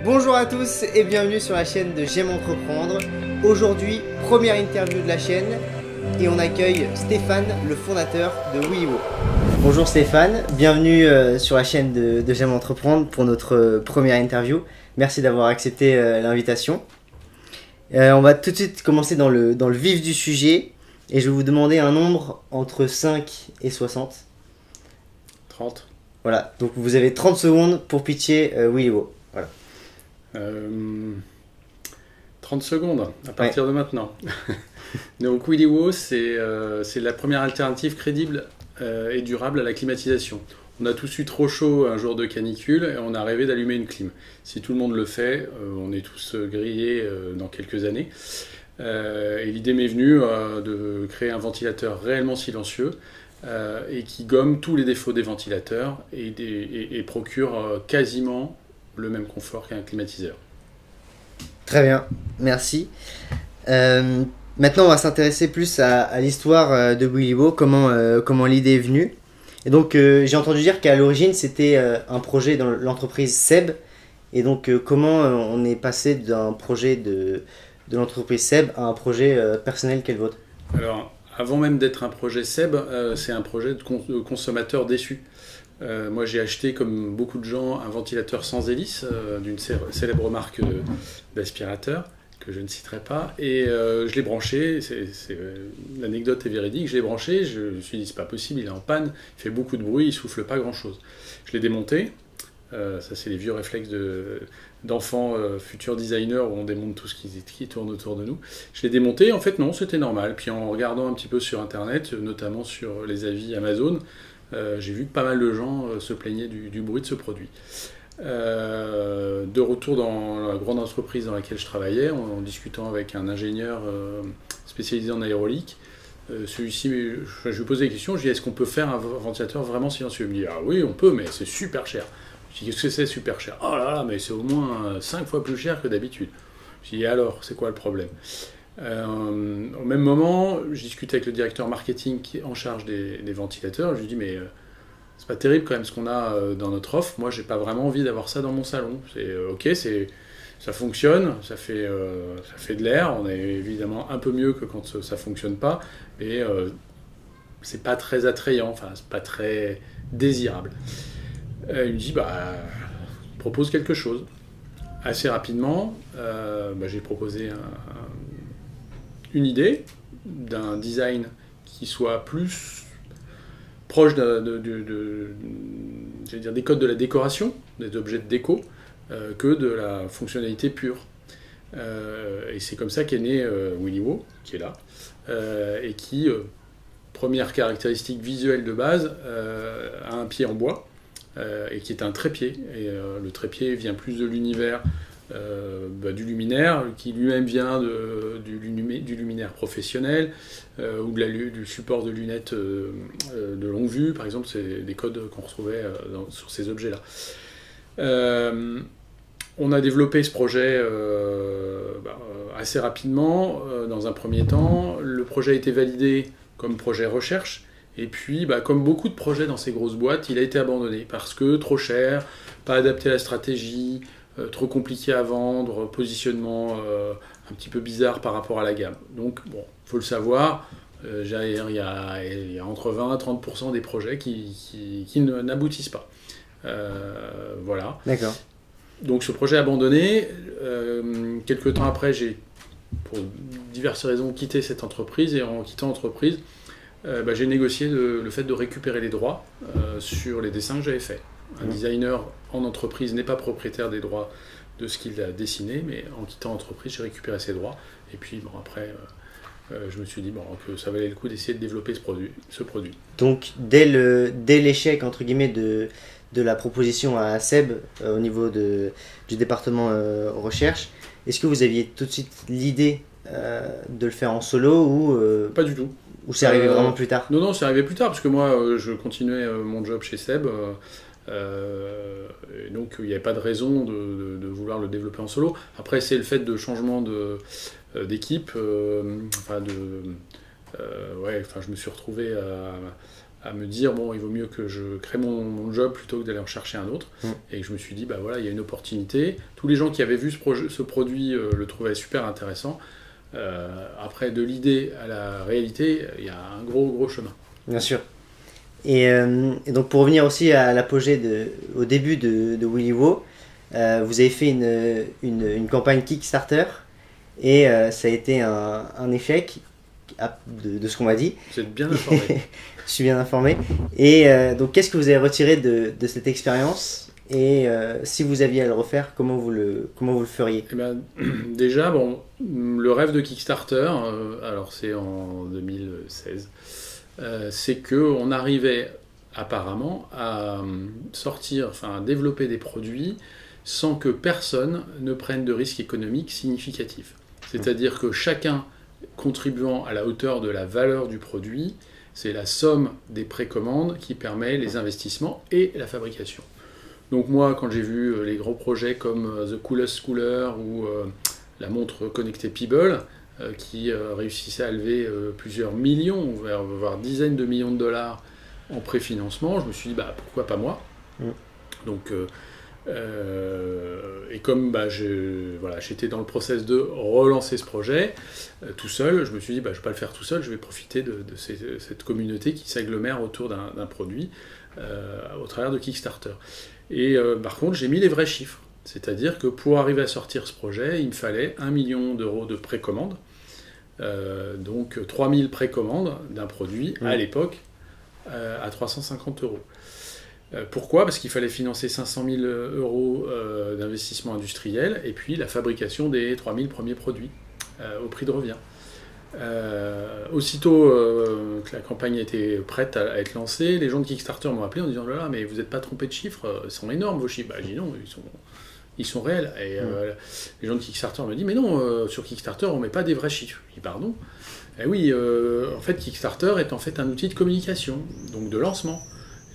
Bonjour à tous et bienvenue sur la chaîne de J'aime entreprendre. Aujourd'hui, première interview de la chaîne et on accueille Stéphane, le fondateur de Willywo. Bonjour Stéphane, bienvenue sur la chaîne de J'aime entreprendre pour notre première interview. Merci d'avoir accepté l'invitation. On va tout de suite commencer dans le vif du sujet et je vais vous demander un nombre entre 5 et 60. 30. Voilà, donc vous avez 30 secondes pour pitcher Willywo. Voilà. 30 secondes à partir de maintenant. Donc Willywo, c'est la première alternative crédible et durable à la climatisation. On a tous eu trop chaud un jour de canicule et on a rêvé d'allumer une clim. Si tout le monde le fait, on est tous grillés dans quelques années. Et l'idée m'est venue de créer un ventilateur réellement silencieux et qui gomme tous les défauts des ventilateurs et procure quasiment le même confort qu'un climatiseur. Très bien, merci. Maintenant, on va s'intéresser plus à l'histoire de Willywo, comment l'idée est venue. Et donc, j'ai entendu dire qu'à l'origine, c'était un projet dans l'entreprise Seb. Et donc, comment on est passé d'un projet de l'entreprise Seb à un projet personnel qu'est le vôtre? Alors, avant même d'être un projet Seb, c'est un projet de consommateur déçu. Moi, j'ai acheté, comme beaucoup de gens, un ventilateur sans hélice d'une célèbre marque d'aspirateur, que je ne citerai pas, et je l'ai branché, l'anecdote est véridique, je l'ai branché, je me suis dit, c'est pas possible, il est en panne, il fait beaucoup de bruit, il souffle pas grand-chose. Je l'ai démonté, ça c'est les vieux réflexes d'enfants futurs designers où on démonte tout ce qui tourne autour de nous. Je l'ai démonté, en fait non, c'était normal, puis en regardant un petit peu sur Internet, notamment sur les avis Amazon, j'ai vu que pas mal de gens se plaignaient du bruit de ce produit. De retour dans la grande entreprise dans laquelle je travaillais, en discutant avec un ingénieur spécialisé en aérolique, celui-ci, je lui posais des questions, je lui dis est-ce qu'on peut faire un ventilateur vraiment silencieux? Il me dit ah oui on peut mais c'est super cher. Je dis qu'est-ce que c'est super cher? Oh là là mais c'est au moins 5 fois plus cher que d'habitude. Je dis alors c'est quoi le problème? Au même moment, je discutais avec le directeur marketing qui est en charge des ventilateurs. Je lui dis mais c'est pas terrible quand même ce qu'on a dans notre offre. Moi, j'ai pas vraiment envie d'avoir ça dans mon salon. C'est ok, ça fonctionne, ça fait de l'air. On est évidemment un peu mieux que quand ça fonctionne pas, mais c'est pas très attrayant. Enfin, c'est pas très désirable. Il me dit bah propose quelque chose. Assez rapidement, j'ai proposé une idée d'un design qui soit plus proche des codes de la décoration, des objets de déco, que de la fonctionnalité pure. Et c'est comme ça qu'est né Willywo, qui est là, et qui, première caractéristique visuelle de base, a un pied en bois, et qui est un trépied. Et le trépied vient plus de l'univers du luminaire, qui lui-même vient du luminaire professionnel, ou du support de lunettes de longue vue, par exemple, c'est des codes qu'on retrouvait sur ces objets-là. On a développé ce projet assez rapidement, dans un premier temps. Le projet a été validé comme projet recherche, et puis, comme beaucoup de projets dans ces grosses boîtes, il a été abandonné parce que trop cher, pas adapté à la stratégie, trop compliqué à vendre, positionnement un petit peu bizarre par rapport à la gamme. Donc, bon, il faut le savoir, il y a entre 20 et 30% des projets qui n'aboutissent pas. Voilà. D'accord. Donc, ce projet abandonné, quelques temps après, j'ai, pour diverses raisons, quitté cette entreprise, et en quittant l'entreprise, j'ai négocié le fait de récupérer les droits sur les dessins que j'avais faits. Un designer en entreprise n'est pas propriétaire des droits de ce qu'il a dessiné, mais en quittant l'entreprise, j'ai récupéré ses droits. Et puis après, je me suis dit que ça valait le coup d'essayer de développer ce produit. Donc, dès l'échec, entre guillemets, de la proposition à Seb au niveau du département recherche, est-ce que vous aviez tout de suite l'idée de le faire en solo ou Pas du tout. Ou c'est arrivé vraiment plus tard? Non, c'est arrivé plus tard, parce que moi, je continuais mon job chez Seb. Et donc il n'y avait pas de raison de vouloir le développer en solo. Après c'est le fait de changement d'équipe, je me suis retrouvé à me dire, bon, il vaut mieux que je crée mon job plutôt que d'aller en chercher un autre. Et je me suis dit, bah voilà, il y a une opportunité. Tous les gens qui avaient vu ce produit le trouvaient super intéressant. Après, de l'idée à la réalité, il y a un gros chemin. Bien sûr. Et donc pour revenir aussi à l'apogée au début de Willywo, vous avez fait une campagne Kickstarter et ça a été un échec de ce qu'on m'a dit. Vous êtes bien informé. Je suis bien informé. Et donc qu'est-ce que vous avez retiré de cette expérience et si vous aviez à le refaire, comment vous le feriez? Eh ben, déjà, bon, le rêve de Kickstarter, alors c'est en 2016, c'est qu'on arrivait apparemment à à développer des produits sans que personne ne prenne de risques économiques significatifs. C'est-à-dire que chacun contribuant à la hauteur de la valeur du produit, c'est la somme des précommandes qui permet les investissements et la fabrication. Donc moi, quand j'ai vu les gros projets comme The Coolest Cooler ou la montre connectée Peeble, qui réussissait à lever plusieurs millions, voire dizaines de millions de dollars en préfinancement, je me suis dit, bah, pourquoi pas moi? Donc, et comme j'étais dans le process de relancer ce projet tout seul, je me suis dit, bah, je ne vais pas le faire tout seul, je vais profiter de cette communauté qui s'agglomère autour d'un produit au travers de Kickstarter. Et par contre, j'ai mis les vrais chiffres. C'est-à-dire que pour arriver à sortir ce projet, il me fallait 1 million d'euros de précommande. Donc 3000 précommandes d'un produit à l'époque à 350 euros. Pourquoi? Parce qu'il fallait financer 500 000 euros d'investissement industriel et puis la fabrication des 3000 premiers produits au prix de revient. Aussitôt que la campagne était prête à être lancée, les gens de Kickstarter m'ont appelé en disant là, mais vous n'êtes pas trompé de chiffres, ils sont énormes vos chiffres. Bah, j'ai dit non, ils sont réels. Et les gens de Kickstarter me disent mais non, sur Kickstarter on ne met pas des vrais chiffres. Je dis pardon. Eh oui, en fait Kickstarter est en fait un outil de communication, donc de lancement.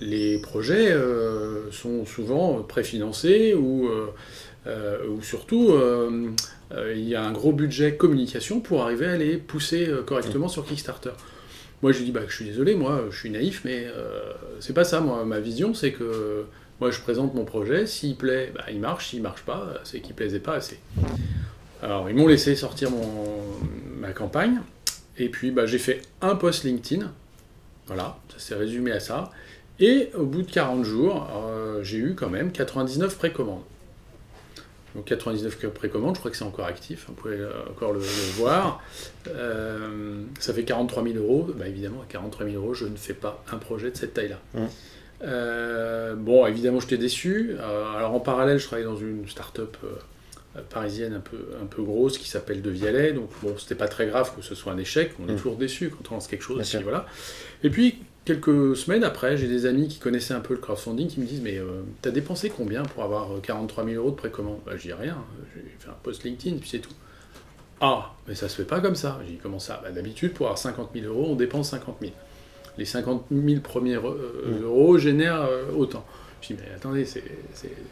Les projets sont souvent préfinancés ou surtout il y a un gros budget communication pour arriver à les pousser correctement sur Kickstarter. Moi je dis bah je suis désolé, moi je suis naïf, mais c'est pas ça. Moi ma vision c'est que moi je présente mon projet, s'il plaît, bah, il marche, s'il marche pas, c'est qu'il plaisait pas assez. Alors ils m'ont laissé sortir ma campagne et puis bah, j'ai fait un post LinkedIn, voilà, ça s'est résumé à ça. Et au bout de 40 jours, j'ai eu quand même 99 précommandes. Donc 99 précommandes, je crois que c'est encore actif, vous pouvez encore le voir. Ça fait 43 000 euros. Bah, évidemment, à 43 000 euros, je ne fais pas un projet de cette taille-là. Bon, évidemment, j'étais déçu. Alors en parallèle, je travaillais dans une start-up parisienne un peu grosse qui s'appelle De Vialet. Donc bon, c'était pas très grave que ce soit un échec. On est toujours déçu quand on lance quelque chose. Et, voilà. Et puis, quelques semaines après, j'ai des amis qui connaissaient un peu le crowdfunding qui me disent mais t'as dépensé combien pour avoir 43 000 euros de précommande? Bah, je dis rien, j'ai fait un post LinkedIn puis c'est tout. Ah, mais ça se fait pas comme ça. J'ai dit comment ça? Bah, d'habitude pour avoir 50 000 euros, on dépense 50 000. Les 50 000 premiers euros génèrent autant. Je dis mais attendez, c'est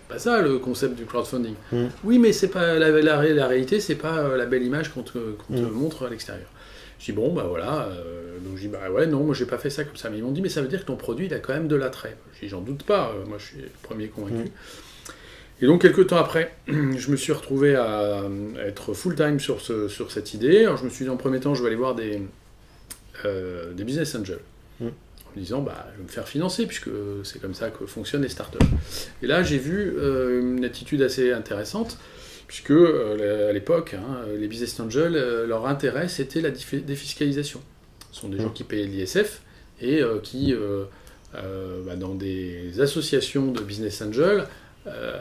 pas ça le concept du crowdfunding. Oui, mais c'est pas la réalité, c'est pas la belle image qu'on te montre à l'extérieur. Je dis bon bah voilà, donc je dis bah ouais non, moi j'ai pas fait ça comme ça, mais ils m'ont dit mais ça veut dire que ton produit il a quand même de l'attrait. Je dis j'en doute pas, moi je suis le premier convaincu. Et donc quelques temps après, je me suis retrouvé à être full time sur cette idée. Alors je me suis dit en premier temps je vais aller voir des business angels. En me disant bah je vais me faire financer puisque c'est comme ça que fonctionnent les startups. Et là j'ai vu une attitude assez intéressante. Puisque à l'époque, les business angels, leur intérêt c'était la défiscalisation. Ce sont des gens qui payaient l'ISF et qui, dans des associations de business angels,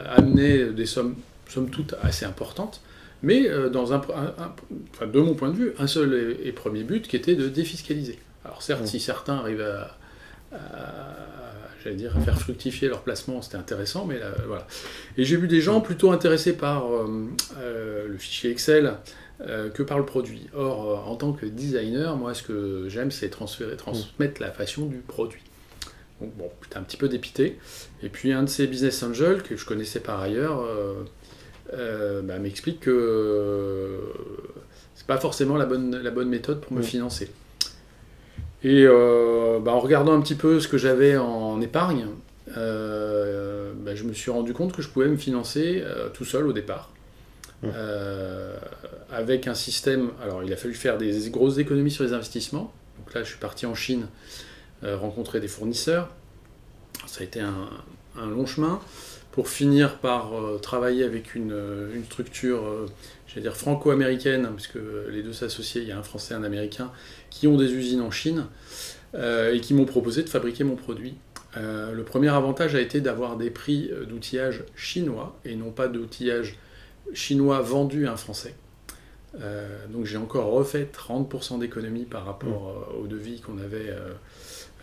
amenaient des sommes, somme toute, assez importantes, mais de mon point de vue, un seul et premier but qui était de défiscaliser. Alors certes, si certains arrivent à faire fructifier leur placement, c'était intéressant, mais voilà. Et j'ai vu des gens plutôt intéressés par le fichier Excel que par le produit. Or, en tant que designer, moi, ce que j'aime, c'est transmettre la passion du produit. Donc bon, j'étais un petit peu dépité. Et puis un de ces business angels, que je connaissais par ailleurs, m'explique que c'est pas forcément la bonne méthode pour me financer. Et en regardant un petit peu ce que j'avais en épargne, je me suis rendu compte que je pouvais me financer tout seul au départ. Avec un système... Alors, il a fallu faire des grosses économies sur les investissements. Donc là, je suis parti en Chine rencontrer des fournisseurs. Ça a été un long chemin pour finir par travailler avec une structure, j'allais dire franco-américaine, parce que les deux s'associaient, il y a un Français et un Américain, qui ont des usines en Chine et qui m'ont proposé de fabriquer mon produit. Le premier avantage a été d'avoir des prix d'outillage chinois et non pas d'outillage chinois vendu à un Français. Donc j'ai encore refait 30% d'économie par rapport au devis qu'on avait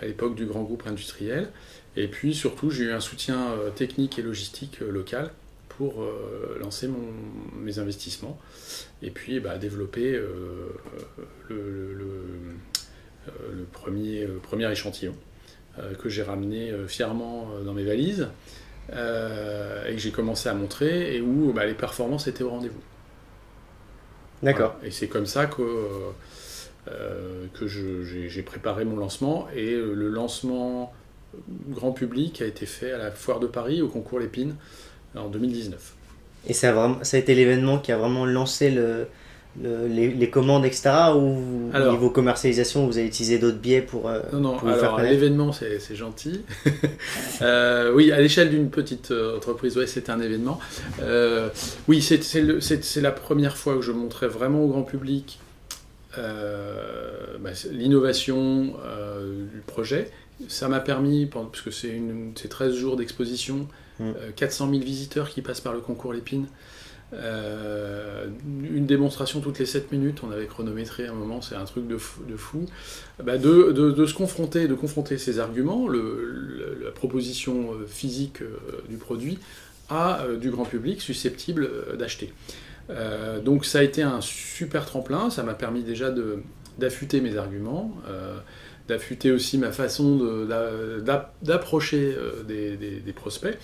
à l'époque du grand groupe industriel. Et puis surtout, j'ai eu un soutien technique et logistique local pour lancer mes investissements et puis développer le premier échantillon que j'ai ramené fièrement dans mes valises et que j'ai commencé à montrer et où les performances étaient au rendez-vous. D'accord. Voilà. Et c'est comme ça que j'ai préparé mon lancement et le lancement grand public a été fait à la Foire de Paris au concours Lépine en 2019. Et ça a été l'événement qui a vraiment lancé les commandes, etc. Ou au niveau commercialisation, vous avez utilisé d'autres biais pour Non, pour vous faire connaître? L'événement, c'est gentil. Oui, à l'échelle d'une petite entreprise, ouais, c'était un événement. Oui, c'est la première fois que je montrais vraiment au grand public l'innovation du projet. Ça m'a permis, parce que c'est 13 jours d'exposition, 400 000 visiteurs qui passent par le concours Lépine, une démonstration toutes les 7 minutes, on avait chronométré à un moment, c'est un truc de fou, de se confronter, de confronter ces arguments, la proposition physique du produit, à du grand public susceptible d'acheter. Donc ça a été un super tremplin, ça m'a permis déjà d'affûter mes arguments, d'affûter aussi ma façon d'approcher des prospects,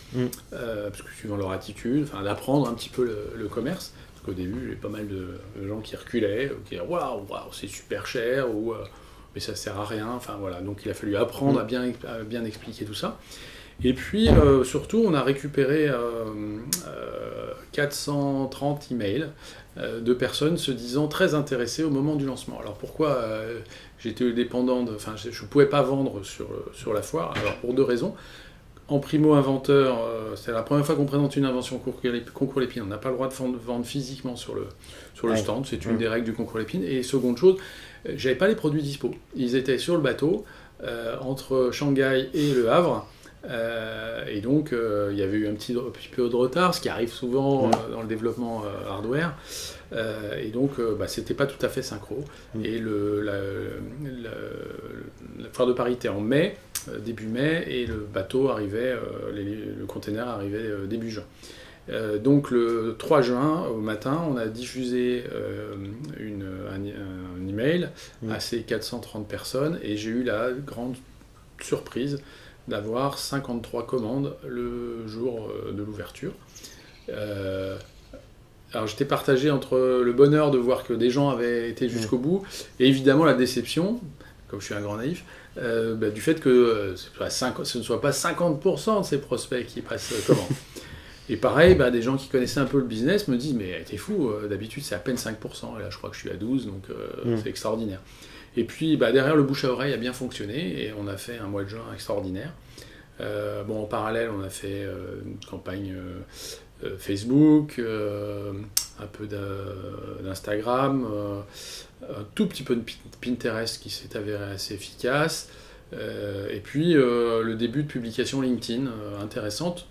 parce que suivant leur attitude, d'apprendre un petit peu le commerce, parce qu'au début, j'ai pas mal de gens qui reculaient, qui disaient « Waouh, c'est super cher », ou « Mais ça sert à rien », enfin voilà, donc il a fallu apprendre à bien expliquer tout ça. Et puis, surtout, on a récupéré 430 emails de personnes se disant très intéressées au moment du lancement. Alors pourquoi j'étais dépendant je ne pouvais pas vendre sur la foire? Alors pour deux raisons. En primo-inventeur, c'est la première fois qu'on présente une invention au concours Lépine. On n'a pas le droit de vendre physiquement sur le stand, c'est une des règles du concours Lépine. Et seconde chose, j'avais pas les produits dispo. Ils étaient sur le bateau, entre Shanghai et Le Havre. Et donc il y avait eu un petit peu de retard, ce qui arrive souvent dans le développement hardware, et donc c'était pas tout à fait synchro. Et la foire de Paris était en mai, début mai, et le bateau arrivait, le container arrivait début juin. Donc le 3 juin au matin, on a diffusé un email à ces 430 personnes, et j'ai eu la grande surprise d'avoir 53 commandes le jour de l'ouverture. Alors j'étais partagé entre le bonheur de voir que des gens avaient été jusqu'au bout, et évidemment la déception, comme je suis un grand naïf, du fait que ce ne soit pas 50% de ces prospects qui passent commande. Et pareil, des gens qui connaissaient un peu le business me disent « Mais t'es fou, d'habitude c'est à peine 5%, et là je crois que je suis à 12%, donc c'est extraordinaire ». Et puis derrière, le bouche à oreille a bien fonctionné et on a fait un mois de juin extraordinaire. En parallèle, on a fait une campagne Facebook, un peu d'Instagram, un tout petit peu de Pinterest qui s'est avéré assez efficace, et puis le début de publication LinkedIn intéressante,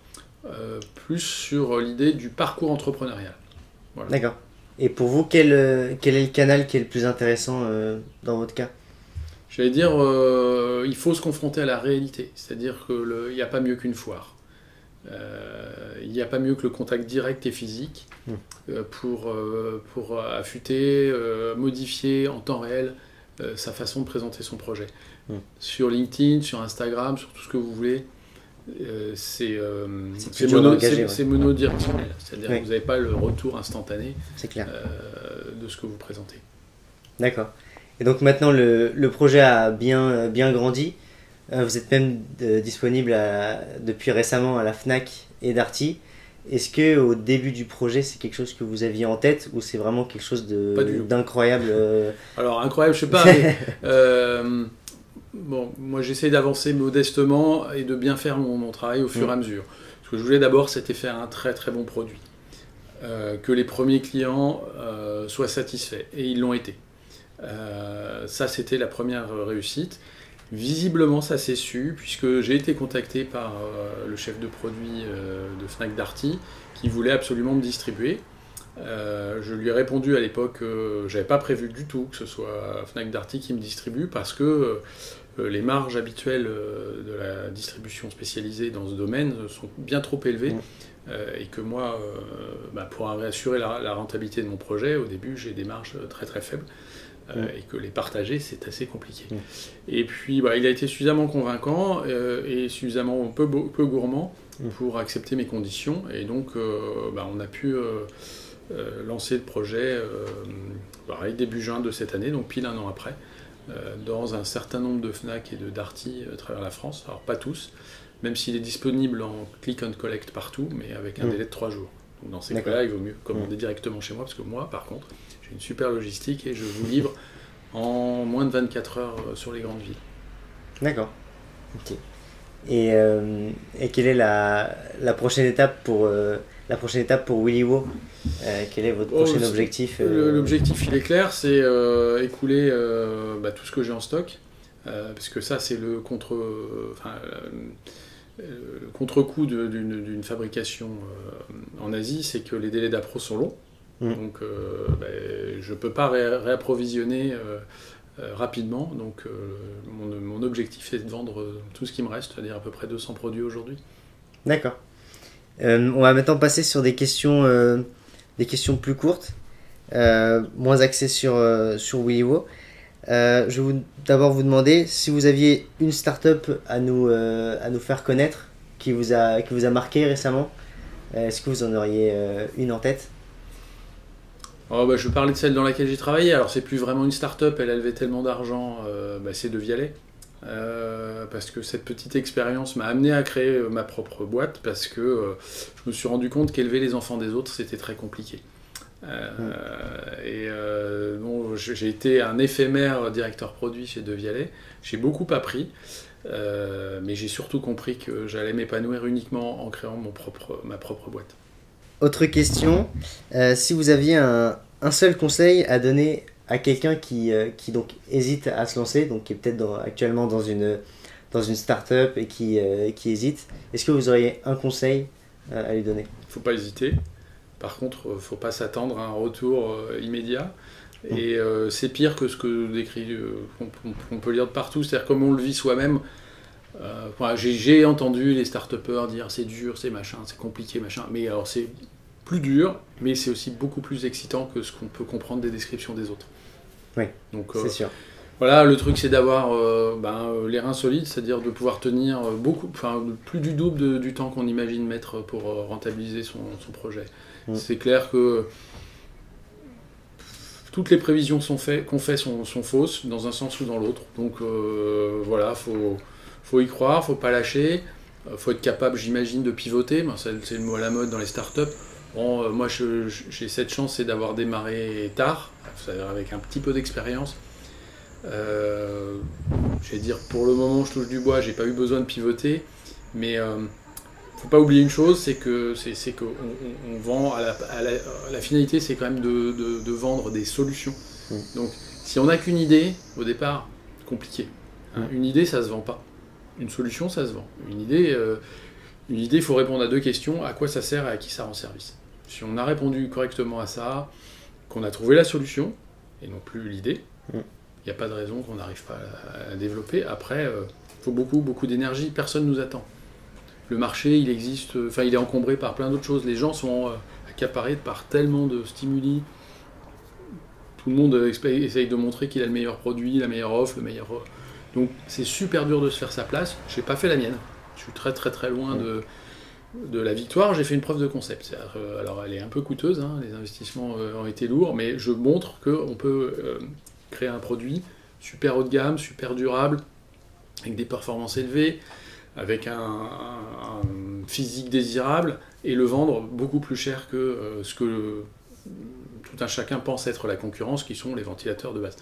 plus sur l'idée du parcours entrepreneurial. Voilà. D'accord. Et pour vous, quel est le canal qui est le plus intéressant dans votre cas? J'allais dire, il faut se confronter à la réalité. C'est-à-dire qu'il n'y a pas mieux qu'une foire. Il n'y a pas mieux que le contact direct et physique pour affûter, modifier en temps réel sa façon de présenter son projet. Sur LinkedIn, sur Instagram, sur tout ce que vous voulez, c'est monodirectionnel. C'est-à-dire que vous n'avez pas le retour instantané de ce que vous présentez. D'accord. Et donc maintenant, le projet a bien grandi. Vous êtes même disponible depuis récemment à la Fnac et Darty. Est-ce que au début du projet, c'est quelque chose que vous aviez en tête ou c'est vraiment quelque chose d'incroyable Alors incroyable, je sais pas. Mais, bon, moi j'essaie d'avancer modestement et de bien faire mon travail au fur et à mesure. Ce que je voulais d'abord, c'était faire un très très bon produit. Que les premiers clients soient satisfaits. Et ils l'ont été. Ça, c'était la première réussite. Visiblement, ça s'est su, puisque j'ai été contacté par le chef de produit de Fnac Darty, qui voulait absolument me distribuer. Je lui ai répondu à l'époque que j'avais pas prévu du tout que ce soit Fnac Darty qui me distribue, parce que les marges habituelles de la distribution spécialisée dans ce domaine sont bien trop élevées. Et que moi, pour assurer la rentabilité de mon projet, au début, j'ai des marges très très faibles. Et que les partager, c'est assez compliqué. Et puis, il a été suffisamment convaincant et suffisamment peu gourmand pour accepter mes conditions. Et donc, on a pu lancer le projet début juin de cette année, donc pile un an après, dans un certain nombre de Fnac et de Darty à travers la France. Alors, pas tous, même s'il est disponible en click and collect partout, mais avec un délai de 3 jours. Donc, dans ces cas-là, il vaut mieux commander directement chez moi, parce que moi, par contre, j'ai une super logistique et je vous livre en moins de 24 heures sur les grandes villes. D'accord. Ok. Et quelle est la prochaine étape pour Willywo Quel est votre prochain objectif L'objectif, il est clair, c'est écouler tout ce que j'ai en stock, parce que ça, c'est le contre-coup d'une fabrication en Asie, c'est que les délais d'appro sont longs. Donc je ne peux pas réapprovisionner rapidement. Donc mon objectif est de vendre tout ce qui me reste, c'est-à-dire à peu près 200 produits aujourd'hui. D'accord. On va maintenant passer sur des questions plus courtes, moins axées sur Willywo. Je vais d'abord vous demander si vous aviez une start-up à nous faire connaître qui vous a marqué récemment. Est-ce que vous en auriez une en tête ? Je vais parler de celle dans laquelle j'ai travaillé. Alors c'est plus vraiment une start-up, elle a levé tellement d'argent, c'est De Vialet. Parce que cette petite expérience m'a amené à créer ma propre boîte, parce que je me suis rendu compte qu'élever les enfants des autres, c'était très compliqué. J'ai été un éphémère directeur produit chez De Vialet. J'ai beaucoup appris, mais j'ai surtout compris que j'allais m'épanouir uniquement en créant ma propre boîte. Autre question, si vous aviez un seul conseil à donner à quelqu'un qui donc hésite à se lancer, donc qui est peut-être actuellement dans une start-up et qui hésite, est-ce que vous auriez un conseil à lui donner ? Il ne faut pas hésiter. Par contre, il ne faut pas s'attendre à un retour immédiat. Et c'est pire que ce que décrit, qu'on peut lire de partout. C'est-à-dire comme on le vit soi-même. J'ai entendu les start-upers dire c'est dur, c'est machin, c'est compliqué, machin. Mais alors c'est plus dur, mais c'est aussi beaucoup plus excitant que ce qu'on peut comprendre des descriptions des autres. Oui, donc, c'est sûr. Voilà, le truc c'est d'avoir les reins solides, c'est-à-dire de pouvoir tenir plus du double du temps qu'on imagine mettre pour rentabiliser son projet. C'est clair que toutes les prévisions qu'on fait sont fausses, dans un sens ou dans l'autre. Donc faut y croire, faut pas lâcher, faut être capable, j'imagine, de pivoter. C'est le mot à la mode dans les startups. Bon, moi j'ai cette chance, c'est d'avoir démarré tard, c'est-à-dire avec un petit peu d'expérience. Je vais dire, pour le moment, je touche du bois, j'ai pas eu besoin de pivoter, mais faut pas oublier une chose, c'est qu'on vend la finalité, c'est quand même de vendre des solutions. Donc, si on n'a qu'une idée, au départ, compliqué. Une idée, ça se vend pas. Une solution, ça se vend. Une idée, il faut répondre à 2 questions, à quoi ça sert et à qui ça rend service. Si on a répondu correctement à ça, qu'on a trouvé la solution, et non plus l'idée, il n'y a pas de raison qu'on n'arrive pas à la développer. Après, il faut beaucoup d'énergie, personne ne nous attend. Le marché, il existe, il est encombré par plein d'autres choses. Les gens sont accaparés par tellement de stimuli. Tout le monde essaye de montrer qu'il a le meilleur produit, la meilleure offre, le meilleur... Donc c'est super dur de se faire sa place. Je n'ai pas fait la mienne. Je suis très très très loin de la victoire. J'ai fait une preuve de concept. Alors elle est un peu coûteuse, les investissements ont été lourds, mais je montre qu'on peut créer un produit super haut de gamme, super durable, avec des performances élevées, avec un physique désirable, et le vendre beaucoup plus cher que ce que tout un chacun pense être la concurrence, qui sont les ventilateurs de base.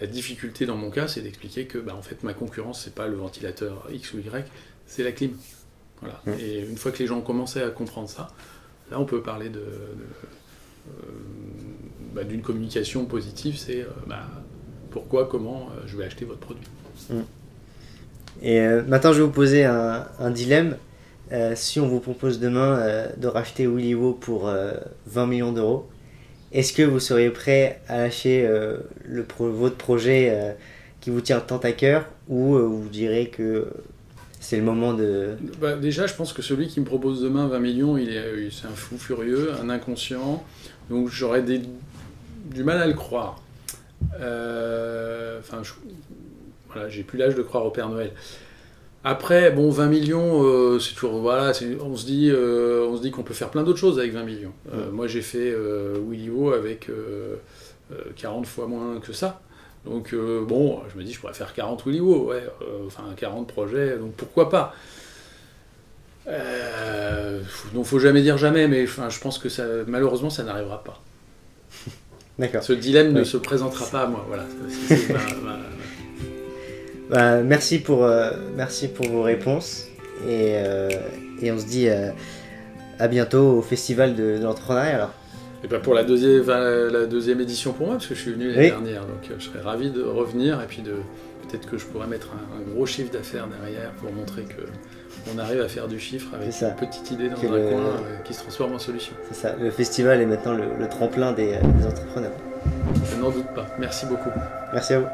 La difficulté dans mon cas, c'est d'expliquer que en fait, ma concurrence, c'est pas le ventilateur X ou Y, c'est la clim. Voilà. Et une fois que les gens ont commencé à comprendre ça, là on peut parler d'une communication positive, c'est pourquoi, comment je vais acheter votre produit. Et maintenant je vais vous poser un dilemme. Si on vous propose demain de racheter Willywo pour 20 millions d'euros, est-ce que vous seriez prêt à lâcher votre projet qui vous tient tant à cœur, ou vous direz que c'est le moment de... Déjà, je pense que celui qui me propose demain 20 millions, c'est un fou furieux, un inconscient, donc j'aurais du mal à le croire. J'ai plus l'âge de croire au Père Noël. Après, 20 millions, c'est toujours... on se dit qu'on peut faire plein d'autres choses avec 20 millions. Moi, j'ai fait Willywo avec 40 fois moins que ça. Donc, je me dis, je pourrais faire 40 Willywo, 40 projets, donc pourquoi pas. Donc, faut jamais dire jamais, mais je pense que malheureusement, ça n'arrivera pas. D'accord. Ce dilemme ne se présentera pas à moi, voilà. Merci pour vos réponses, et on se dit à bientôt au Festival de l'entrepreneuriat alors. Et pour la deuxième édition pour moi, parce que je suis venu l'année dernière, donc je serais ravi de revenir, et puis peut-être que je pourrais mettre un gros chiffre d'affaires derrière pour montrer qu'on arrive à faire du chiffre avec une petite idée dans un coin qui se transforme en solution. C'est ça, le festival est maintenant le tremplin des entrepreneurs. Je n'en doute pas. Merci beaucoup. Merci à vous.